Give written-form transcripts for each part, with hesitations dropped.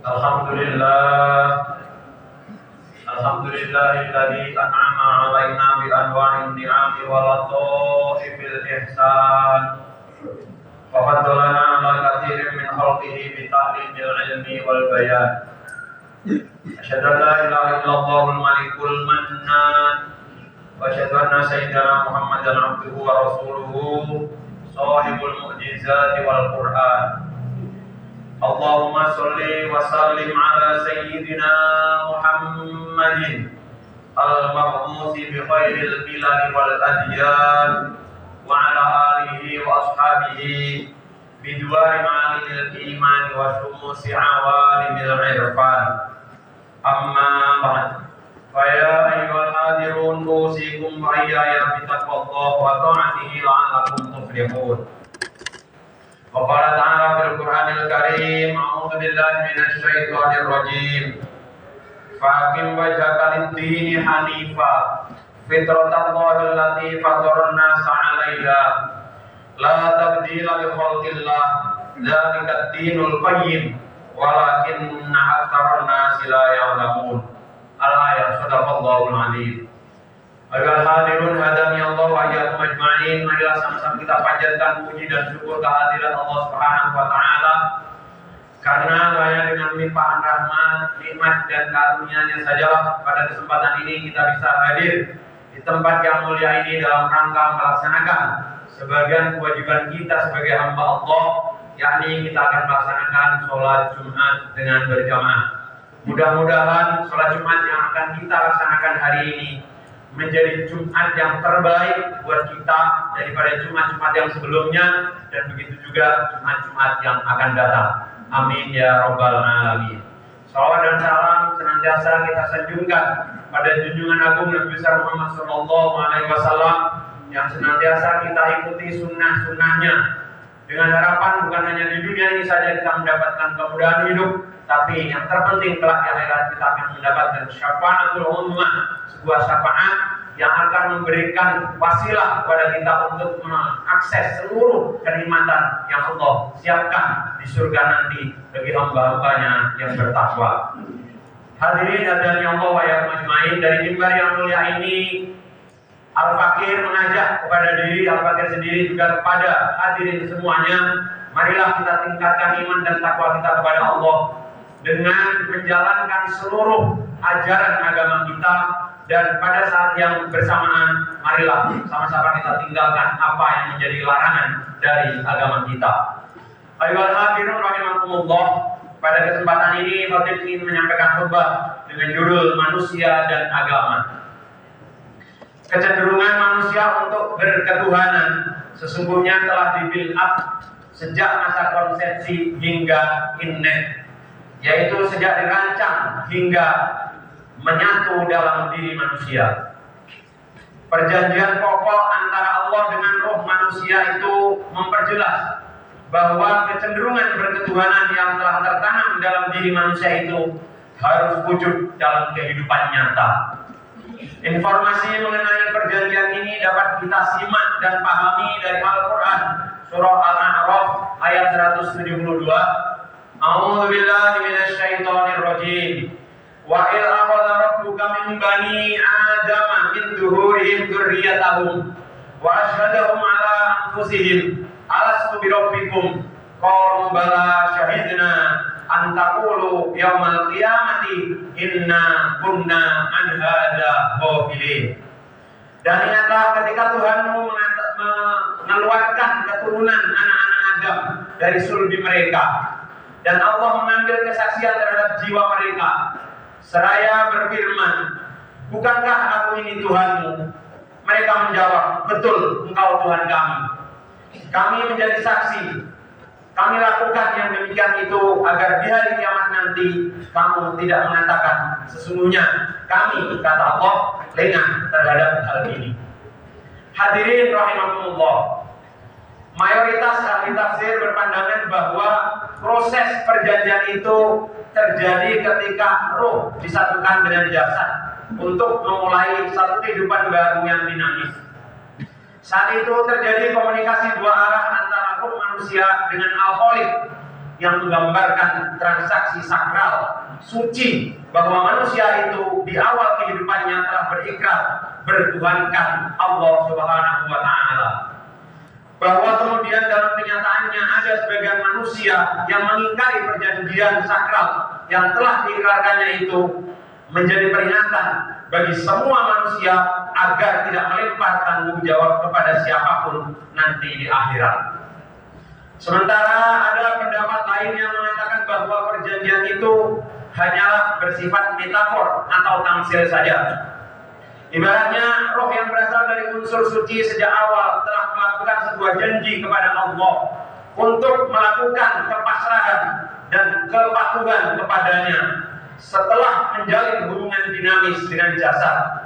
Alhamdulillah, alhamdulillahilladzi an'ama 'alaina bi anwa'in ni'ami wa lataifil ihsan. Wa faddalana 'ala katsirin min khalqihi bi ta'limil ilmi wal bayan. Asyhadu an la ilaha illallahul malikul mannan wa asyhadu anna sayyidana Muhammadan 'abduhu wa rasuluhu shahibul mu'jizati wal Qur'an. Allahumma sholli wa sallim ala sayyidina Muhammadin al-mab'uthi bi khairil bilad wal adyan wa ala alihi wa ashabihi bi duwari ma'alil iman wa syumusi awalimil irfan. Amma ba'd, fa ya ayyuhal hadirun usikum wa iyaya bi taqwallahi wa ta'atihi la'allakum tuflihun. Qala ta'ala fil Qur'anil Karim, a'udzu billahi minasy syaithanir rajim. Faqim wajhaka lid-dini hanifa fitratallahi allati fataran nasa 'alaiha la tabdila li khalqillah dzalika ad-dinul qayyim walakinna aktsaran nasi la ya'lamun. Al-ayat, sadaqallahul 'azim. Ayolah hadirun hadani Allah wa iyyakum ajma'in. Marilah sama-sama kita panjatkan puji dan syukur kehadirat Allah Subhanahu wa taala, karena hanya dengan limpahan rahmat, nikmat dan karunia-Nya sajalah pada kesempatan ini kita bisa hadir di tempat yang mulia ini dalam rangka melaksanakan sebagian kewajiban kita sebagai hamba Allah, yakni kita akan melaksanakan sholat Jumat dengan berjamaah. Mudah-mudahan sholat Jumat yang akan kita laksanakan hari ini menjadi Jumat yang terbaik buat kita daripada Jumat-Jumat yang sebelumnya, dan begitu juga Jumat-Jumat yang akan datang. Amin ya rabbal alamin. Salawat dan salam senantiasa kita sanjungkan pada junjungan agung Nabi besar Muhammad sallallahu alaihi wasallam yang senantiasa kita ikuti sunnah-sunnahnya, dengan harapan bukan hanya di dunia ini saja kita mendapatkan kemudahan hidup, tapi yang terpenting kelak di akhirat kita akan mendapatkan syafaatul ummah, sebuah syafaat yang akan memberikan wasilah kepada kita untuk mengakses seluruh kenikmatan yang Allah siapkan di surga nanti bagi hamba-hambanya yang bertakwa. Hadirin hadirin Allah wa iyyakum ajma'in, dari mimbar yang mulia ini Al-Fakir mengajak kepada diri Al-Fakir sendiri juga kepada hadirin semuanya, marilah kita tingkatkan iman dan takwa kita kepada Allah dengan menjalankan seluruh ajaran agama kita, dan pada saat yang bersamaan marilah sama-sama kita tinggalkan apa yang menjadi larangan dari agama kita. Ayolah hadirin rahimakumullah, pada kesempatan ini Khatib ingin menyampaikan khutbah dengan judul Manusia dan Agama. Kecenderungan manusia untuk berketuhanan sesungguhnya telah di-build up sejak masa konsepsi hingga innet, yaitu sejak dirancang hingga menyatu dalam diri manusia. Perjanjian pokok antara Allah dengan roh manusia itu memperjelas bahwa kecenderungan berketuhanan yang telah tertanam dalam diri manusia itu harus wujud dalam kehidupan nyata. Informasi mengenai perjanjian ini dapat kita simak dan pahami dari Al-Quran, surah Al-A'raf ayat 172. A'udzu billahi minasy syaithanir rajim. Wa il akhadha rabbuka min bani adama min zuhurihim dzurriyyatahum wa asyhadahum ala anfusihim alastu bi rabbikum qalu bala syahidna an taqulu yaumal qiyamati inna kunna an hadza ghafilin. Dan ingatlah ketika Tuhanmu mengeluarkan keturunan anak-anak Adam dari sulbi mereka, dan Allah mengambil kesaksian terhadap jiwa mereka seraya berfirman, bukankah aku ini Tuhanmu? Mereka menjawab, betul, engkau Tuhan kami. Kami menjadi saksi. Kami lakukan yang demikian itu agar di hari kiamat nanti kamu tidak mengatakan sesungguhnya kami, kata Allah, lengah terhadap hal ini. Hadirin rahimakumullah, mayoritas ahli tafsir berpandangan bahwa proses perjanjian itu terjadi ketika roh disatukan dengan jasad untuk memulai satu kehidupan baru yang dinamis. Saat itu terjadi komunikasi dua arah antara roh manusia dengan Al-Khaliq yang menggambarkan transaksi sakral, suci, bahwa manusia itu di awal kehidupannya telah berikrar bertuhankan Allah Subhanahu wa Ta'ala. Bahwa kemudian dalam kenyataannya ada sebagian manusia yang mengingkari perjanjian sakral yang telah diikrarkannya itu, menjadi peringatan bagi semua manusia agar tidak melempar tanggung jawab kepada siapapun nanti di akhirat. Sementara ada pendapat lain yang mengatakan bahwa perjanjian itu hanyalah bersifat metafor atau tamsil saja. Ibaratnya roh yang berasal dari unsur suci sejak awal telah melakukan sebuah janji kepada Allah untuk melakukan kepasrahan dan kepatuhan kepadanya setelah menjalin hubungan dinamis dengan jasad.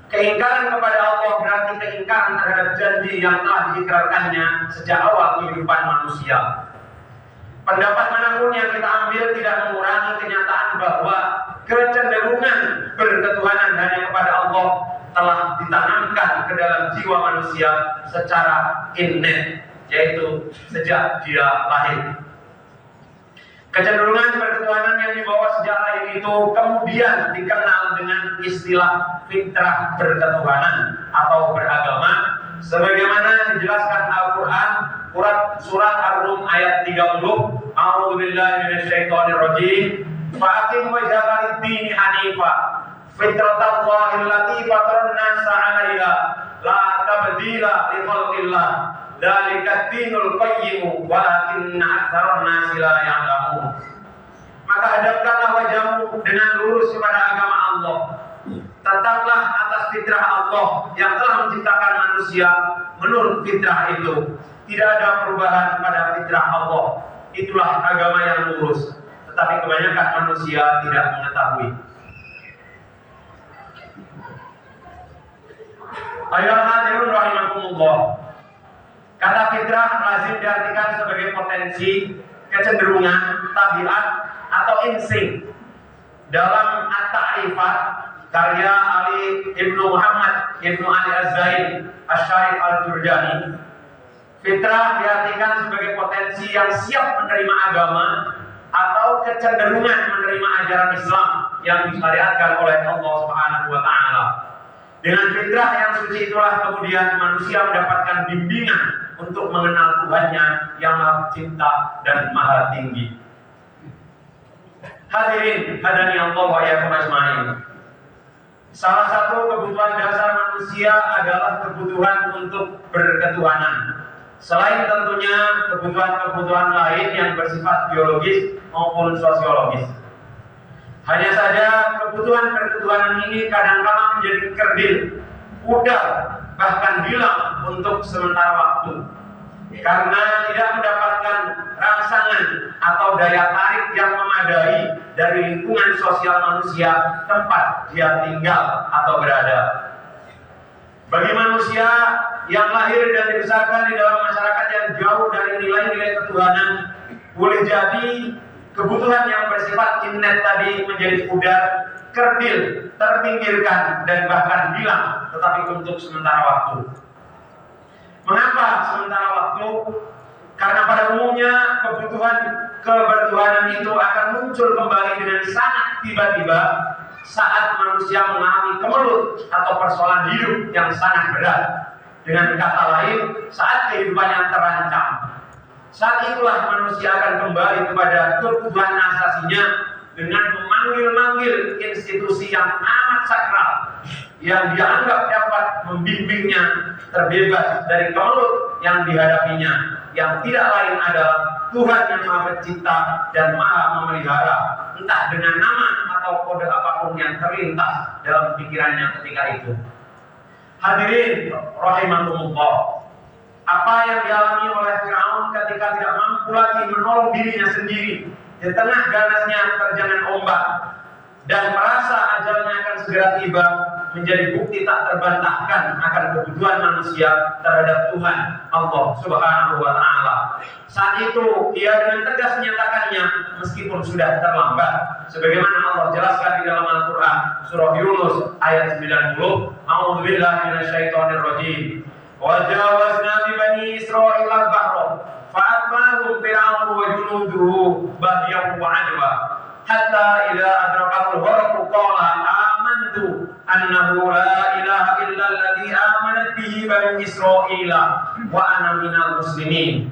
Keingkaran kepada Allah berarti keingkaran terhadap janji yang telah diikrarkannya sejak awal kehidupan manusia. Pendapat manapun yang kita ambil tidak mengurangi kenyataan bahwa kecenderungan berketuhanan hanya kepada Allah telah ditanamkan ke dalam jiwa manusia secara innet, yaitu sejak dia lahir. Kecenderungan berketuhanan yang dibawa sejak lahir itu kemudian dikenal dengan istilah fitrah berketuhanan atau beragama, sebagaimana dijelaskan Al-Quran surat Ar-Rum ayat 30. A'udzubillahi minasyaitonirrajim. Fa'aqim wajhaka lid-dini hanifa fitratallahi allati fataran nasa 'alaiha la tabdila li khalqillah dzalika dinul qayyim walakinna aktsarun nasi la ya'lamun. Maka hadapkanlah wajahmu dengan lurus kepada agama Allah. Tetaplah atas fitrah Allah yang telah menciptakan manusia menurut fitrah itu. Tidak ada perubahan pada fitrah Allah. Itulah agama yang lurus. Tetapi kebanyakan manusia tidak mengetahui. Ayolah hadirin rahimakumullah. Kata fitrah lazim diartikan sebagai potensi, kecenderungan, tabiat, atau insting. Dalam At-Ta'rifat karya Ali Ibnu Muhammad Ibnu Ali Az-Zain Asy-Syarif Al-Jurjani, fitrah diartikan sebagai potensi yang siap menerima agama atau kecenderungan menerima ajaran Islam yang disyariatkan oleh Allah Subhanahu wa Ta'ala. Dengan fitrah yang suci itulah kemudian manusia mendapatkan bimbingan untuk mengenal Tuhannya yang Maha Cinta dan Maha Tinggi. Hadirin hadani Allah wa iyyakum ajmain. Salah satu kebutuhan dasar manusia adalah kebutuhan untuk berketuhanan. Selain tentunya kebutuhan-kebutuhan lain yang bersifat biologis maupun sosiologis. Hanya saja kebutuhan berketuhanan ini kadang-kala menjadi kerdil, pudar, bahkan hilang untuk sementara waktu. Karena tidak mendapatkan rangsangan atau daya tarik yang memadai dari lingkungan sosial manusia tempat dia tinggal atau berada. Bagi manusia yang lahir dan dibesarkan di dalam masyarakat yang jauh dari nilai-nilai ketuhanan, boleh jadi kebutuhan yang bersifat innet tadi menjadi pudar, kerdil, terpinggirkan, dan bahkan hilang, tetapi untuk sementara waktu. Mengapa sementara waktu? Karena pada umumnya kebutuhan kebertuhanan itu akan muncul kembali dengan sangat tiba-tiba saat manusia mengalami kemelut atau persoalan hidup yang sangat berat. Dengan kata lain, saat kehidupannya terancam. Saat itulah manusia akan kembali kepada kebutuhan asasinya dengan memanggil-manggil institusi yang amat sakral yang dianggap dapat membimbingnya terbebas dari kemelut yang dihadapinya, yang tidak lain adalah Tuhan yang Maha Pencipta dan Maha Memelihara, entah dengan nama atau kode apapun yang terlintas dalam pikirannya ketika itu. Hadirin rahimakumullah, apa yang dialami oleh Firaun ketika tidak mampu lagi menolong dirinya sendiri di tengah ganasnya terjangan ombak dan merasa ajalnya akan segera tiba, menjadi bukti tak terbantahkan akan kebutuhan manusia terhadap Tuhan Allah Subhanahu wa Ta'ala. Saat itu ia dengan tegas menyatakannya meskipun sudah terlambat, sebagaimana Allah jelaskan di dalam Al-Quran surah Yunus ayat 90. A'udzubillahi minasyaitonirrajim. Wa jawazna bi bani Israil al-bahra fa'atba'ahum fir'aun wa junuduhu hatta idza adrakatul gharq qala amantu annahu la ilaha illa alladhi amanat bihi bani Israila wa ana minal muslimin.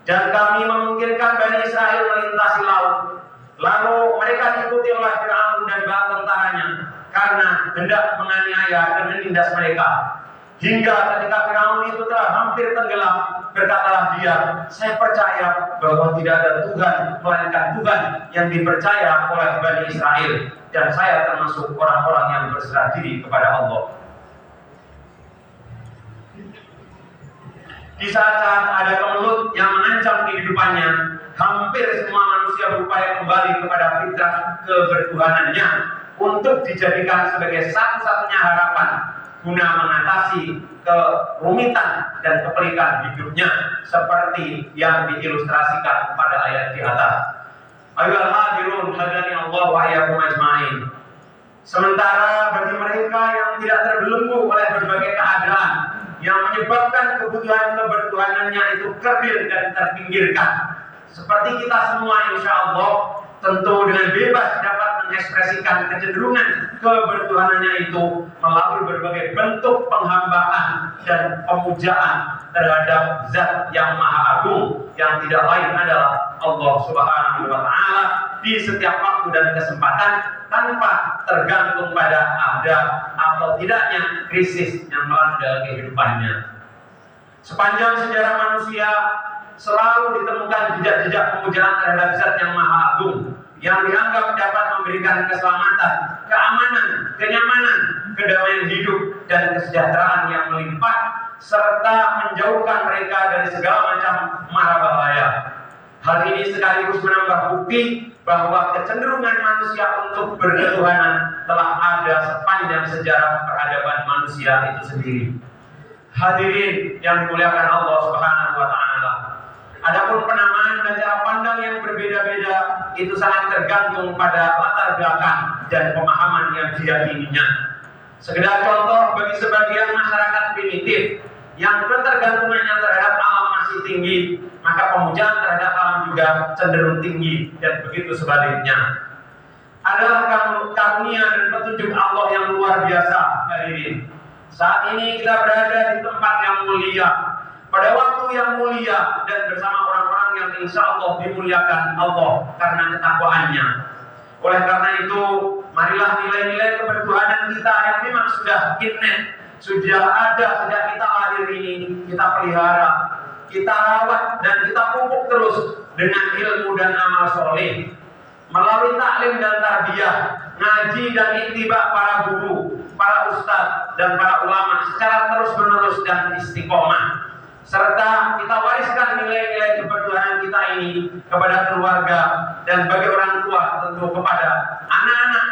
Dan kami memungkinkan Bani Israel melintasi laut, lalu mereka diikuti oleh Firaun dan bala tentaranya karena hendak menganiaya dan menindas mereka. Hingga ketika Firaun itu telah hampir tenggelam, berkatalah dia, saya percaya bahwa tidak ada Tuhan melainkan Tuhan yang dipercaya oleh Bani Israel, dan saya termasuk orang-orang yang berserah diri kepada Allah. Di saat-saat ada kemelut yang mengancam kehidupannya, hampir semua manusia berupaya kembali kepada fitrah kebertuhanannya untuk dijadikan sebagai satu-satunya harapan guna mengatasi kerumitan dan kepelikan hidupnya, seperti yang diilustrasikan pada ayat di atas. Ayyuhal hadirun hadani Allah wa iyyakum ajmain. Sementara bagi mereka yang tidak terbelenggu oleh berbagai keadaan yang menyebabkan kebutuhan kebertuhanannya itu kerdil dan terpinggirkan, seperti kita semua insya Allah tentu dengan bebas dapat mengekspresikan kecenderungan kebertuhanannya itu melalui berbagai bentuk penghambaan dan pemujaan terhadap Zat yang Maha Agung, yang tidak lain adalah Allah Subhanahu wa Ta'ala, di setiap waktu dan kesempatan, tanpa tergantung pada ada atau tidaknya krisis yang melanda kehidupannya. Sepanjang sejarah manusia selalu ditemukan jejak-jejak pemujaan terhadap Zat yang Maha Agung, yang dianggap dapat memberikan keselamatan, keamanan, kenyamanan, kedamaian hidup, dan kesejahteraan yang melimpah, serta menjauhkan mereka dari segala macam mara bahaya. Hal ini sekaligus menambah bukti bahwa kecenderungan manusia untuk berketuhanan telah ada sepanjang sejarah peradaban manusia itu sendiri. Hadirin yang dimuliakan Allah Subhanahu wa Ta'ala, adapun penamaan dan cara pandang yang berbeda-beda itu sangat tergantung pada latar belakang dan pemahaman yang diyakininya. Sekedar contoh, bagi sebagian masyarakat primitif yang ketergantungannya terhadap alam masih tinggi, maka pemujaan terhadap alam juga cenderung tinggi, dan begitu sebaliknya. Adalah karunia dan petunjuk Allah yang luar biasa, hadirin. Saat ini kita berada di tempat yang mulia, pada waktu yang mulia, dan bersama orang-orang yang insya Allah dimuliakan Allah karena ketakwaannya. Oleh karena itu, marilah nilai-nilai kebertuhanan kita yang memang sudah innet, sudah ada sejak kita lahir ini, kita pelihara, kita rawat, dan kita pupuk terus dengan ilmu dan amal soleh, melalui taklim dan tarbiyah, ngaji dan ittiba para guru, para ustadz, dan para ulama secara terus-menerus dan istiqomah. Serta kita wariskan nilai-nilai kebertuhanan kita ini kepada keluarga, dan bagi orang tua tentu kepada anak-anak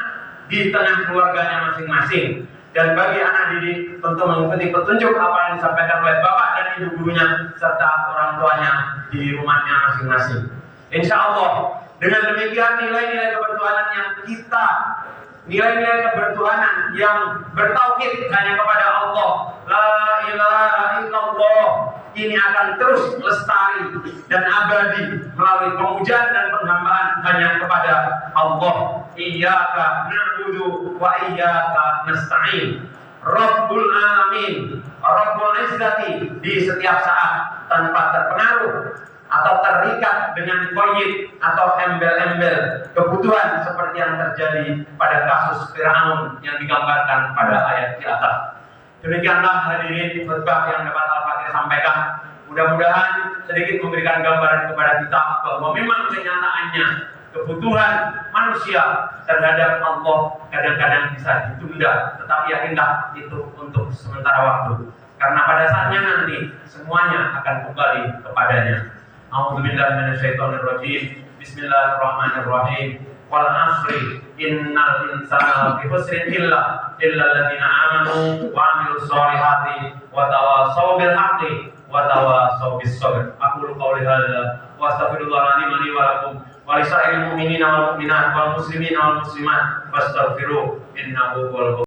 di tengah keluarganya masing-masing, dan bagi anak didik tentu mengikuti petunjuk apa yang disampaikan oleh bapak dan ibu gurunya serta orang tuanya di rumahnya masing-masing. Insya Allah dengan demikian nilai-nilai kebertuhanan yang kita, nilai-nilai kebertuhanan yang bertauhid hanya kepada Allah, la ilaha illallah, ini akan terus lestari dan abadi melalui pemujaan dan penghambaan hanya kepada Allah. Iyyaka na'budu wa iyyaka nasta'in. Rabbul alamin, Rabbul izzati, di setiap saat tanpa terpengaruh atau terikat dengan koyit atau embel-embel kebutuhan seperti yang terjadi pada kasus Firaun yang digambarkan pada ayat di atas. Demikianlah hadirin khutbah yang dapat Al-Fatihah sampaikan. Mudah-mudahan sedikit memberikan gambaran kepada kita bahwa memang kenyataannya kebutuhan manusia terhadap Allah kadang-kadang bisa ditunda, tetapi yakinlah itu untuk sementara waktu, karena pada saatnya nanti semuanya akan kembali kepadanya. A'udzubillahi minasyaitonirrajim. Bismillahirrahmanirrahim. Wal asri innal insana lafi khusrin illa alladziina aamanu wa 'amilus shalihati wa tawassaw bil haqqi wa tawassaw bis sabr. Aqulu qawli hadza wa astaghfirullaha li wa lakum wa lisa'iril mu'minina wal mu'minat wal muslimina wal muslimat fastaghfiruhu innahu huwal